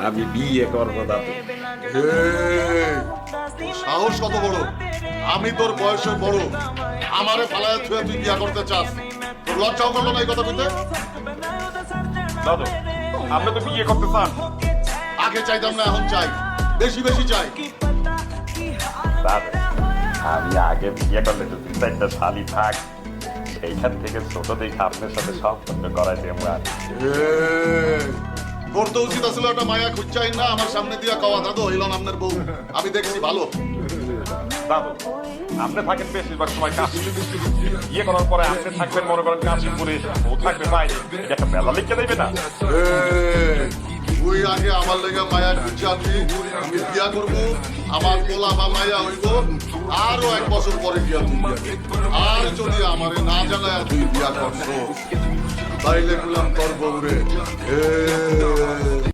আমি বিয়ে করবো দাদু। সাহস কত বড়! আমি তোর বয়সে বড়, আমারে ফালায় ছুঁয়ে তুই বিয়া করতে চাস? তোর লজ্জাও করলো না এই কথা কইতে? দাদু আপনি তো বিয়ে করতে চান। আগে চাইতাম না, এখন চাই, বেশি বেশি চাই। দাদু আমি আগে বিয়ে করলে যদি একটা শালি থাক, সেইখান থেকে ছোট দেখে আপনার সাথে সম্পর্ক করাই দেবো। আর তোর তো উচিত আসলে একটা মায়া খুঁজছাই না আমার সামনে দিয়া কওয়া, দাদু হইলাম আপনার বউ, আমি দেখছি ভালো। দাদু আপনি থাকেন বেশিরভাগ সময় কাশিম, বিয়ে করার পরে আপনি থাকবেন মনে করেন কাশিমপুরে, ও থাকবে বাইরে, এটা একটা মেলা লিখে দেবে না? তুই আগে আমার লেগে মায়া খুঁজছে আনবি, আমি বিয়া করবো, আমার পোলা বা মায়া হইব, আরো 1 বছর পরে বিয়া তুই। আর যদি আমারে না জানায় তুই বিয়া করছো, তাইলে বললাম তোর বউরে